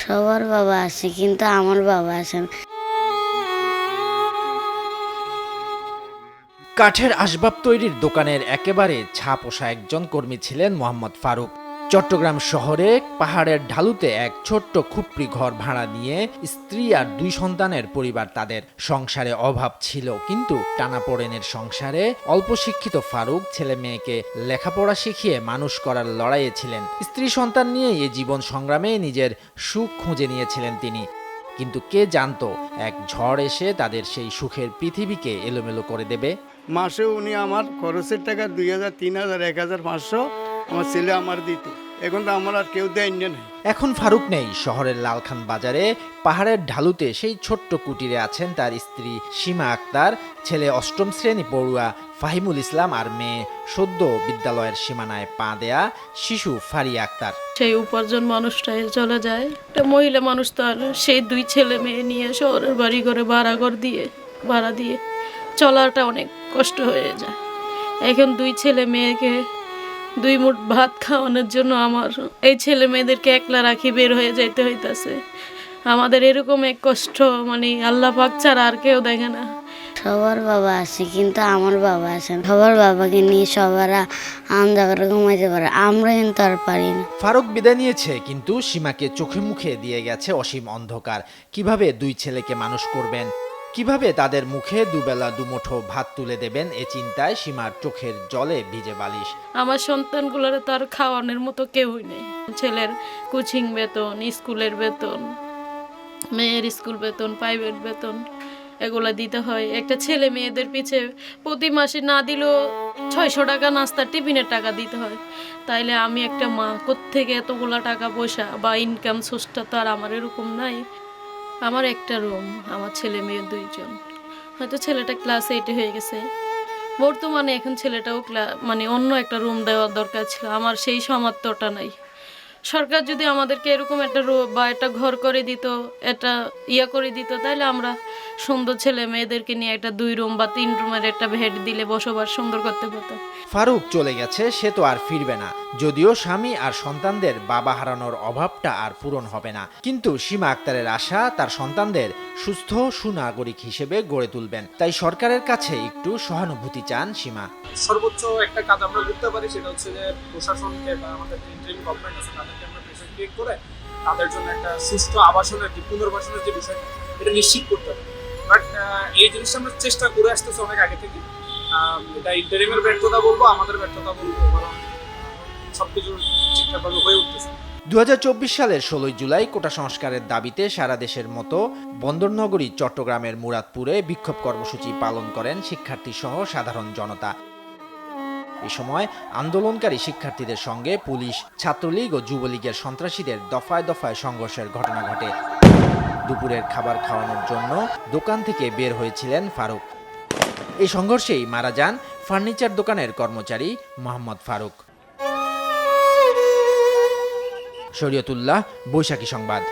সবার বাবা আছে কিন্তু আমার বাবা আসেন। কাঠের আসবাব তৈরির দোকানের একেবারে ছা পোষা একজন কর্মী ছিলেন মোহাম্মদ ফারুক। চট্টগ্রাম শহরে পাহাড়ের ঢালুতে এক ছোট্ট খুপড়ি ঘর ভাড়া নিয়ে স্ত্রী আর 2 সন্তানের পরিবার তাদের। সংসারে অভাব ছিল, কিন্তু টানাপোড়েনের সংসারে অল্প শিক্ষিত ফারুক ছেলে মেয়েকে লেখাপড়া শিখিয়ে মানুষ করার লড়াইয়ে ছিলেন। স্ত্রী সন্তান নিয়ে এই জীবন সংগ্রামে নিজের সুখ খুঁজে নিয়েছিলেন তিনি। কিন্তু কে জানতো এক ঝড় এসে তাদের সেই সুখের পৃথিবীকে এলোমেলো করে দেবে। মাসে উনি আমার খরচের টাকা 2000, 3000, 1500 আমার ছেলে আমার দিত। এখন তো আমার আর কেউ দেয় না। এখন ফারুক নেই শহরের লালখান বাজারে। পাহাড়ের ঢালুতে সেই ছোট্ট কুটিরে আছেন তার স্ত্রী সীমা আক্তার, ছেলে 8ম শ্রেণী পড়ুয়া ফাহিমুল ইসলাম আর মেয়ে সদ্য বিদ্যালয়ের সীমানায় পা দেয়া শিশু ফারিয়া আক্তার। সেই উপার্জন মানুষটাই চলে যায়। একটা মহিলা মানুষ তো আর সেই 2 ছেলে মেয়ে নিয়ে শহরের বাড়ি ঘরে ভাড়া দিয়ে চলাটা অনেক কষ্ট হয়ে যায়। এখন 2 ছেলে মেয়েকে 2 মুঠ ভাত খাওয়ানোর জন্য আমার এই ছেলে মেয়েদেরকে একলা রাখি বের হয়ে যাইতে হইতাছে। আমাদের এরকম এক কষ্ট আল্লাহ পাক ছাড়া আর কেউ দেখে না। সবার বাবা আছে কিন্তু আমার বাবা আসেন। সবার বাবাকে নিয়ে সবারা আলাদা করে ঘুমাইতে পারে, আমরা কিন্তু আর পারি না। ফারুক বিদায় নিয়েছে, কিন্তু সীমাকে চোখে মুখে দিয়ে গেছে অসীম অন্ধকার। কিভাবে 2 ছেলেকে মানুষ করবেন, কিভাবে তাদের মুখে দুবেলা দুমুঠো ভাত তুলে দেবেন, এ চিন্তায় সীমার চোখের জলে ভিজে বালিশ। আমার সন্তানগুলোর তো আর খাওয়ানোর মতো কেউই নেই। ছেলের কোচিং বেতন, স্কুলের বেতন, মেয়ের স্কুল বেতন, প্রাইভেট বেতন এগুলো দিতে হয়। একটা ছেলে মেয়েদের পিছে প্রতি মাসে না দিলেও 600 টাকা নাস্তার টিফিনের টাকা দিতে হয়। তাইলে আমি একটা মা কোত্থেকে এতগুলা টাকা পয়সা বা ইনকাম সোর্সটা তো আর আমার এরকম নাই। আমার একটা রুম, আমার ছেলে মেয়ে 2 জন। হয়তো ছেলেটা ক্লাস 8 হয়ে গেছে, বর্তমানে এখন ছেলেটাও অন্য একটা রুম দেওয়ার দরকার ছিল। আমার সেই সামর্থ্যটা নাই। সরকার যদি আমাদেরকে এরকম একটা বা একটা ঘর করে দিত, একটা করে দিত, তাহলে আমরা সুন্দর ছেলে মেয়েদেরকে নিয়ে একটা 2 রুম বা 3 রুমের একটা ভেট দিলে বসবাস সুন্দর করতে পারতাম। ফারুক চলে গেছে, সে তো আর ফিরবে না। যদিও স্বামী আর সন্তানদের বাবা হারানোর অভাবটা আর পূরণ হবে না, কিন্তু সীমা আক্তারের আশা তার সন্তানদের সুস্থ সুনাগরিক হিসেবে গড়ে তুলবেন। তাই সরকারের কাছে একটু সহানুভূতি চান সীমা। সর্বোচ্চ একটা কাজ আমরা করতে পারি, সেটা হচ্ছে যে প্রশাসনকে বা আমাদের ইন্টারিম গভর্নমেন্ট আছে তাদেরকে আমরা প্রেশার ক্রিয়েট করে তাদের জন্য একটা সুস্থ আবাসনের যে পুনর্বাসনের যে বিষয়, এটা নিশ্চিত করতে হবে। বাট এই জিনিসটা আমরা চেষ্টা করে আসতেছি অনেক আগে থেকে। এটা ইন্টারিমের ব্যর্থতা বলবো, আমাদের ব্যর্থতা বলবো, কারণ সবকিছু ঠিকঠাকভাবে হয়ে উঠতেছে। 2024 সালের 16 জুলাই কোটা সংস্কারের দাবিতে সারা দেশের মতো বন্দরনগরী চট্টগ্রামের মুরাদপুরে বিক্ষোভ কর্মসূচি পালন করেন শিক্ষার্থী সহ সাধারণ জনতা। এ সময় আন্দোলনকারী শিক্ষার্থীদের সঙ্গে পুলিশ, ছাত্রলীগ ও যুবলীগের সন্ত্রাসীদের দফায় দফায় সংঘর্ষের ঘটনা ঘটে। দুপুরের খাবার খাওয়ানোর জন্য দোকান থেকে বের হয়েছিলেন ফারুক। এই সংঘর্ষেই মারা যান ফার্নিচার দোকানের কর্মচারী মোহাম্মদ ফারুক। শরীয়তুল্লাহ, বৈশাখী সংবাদ।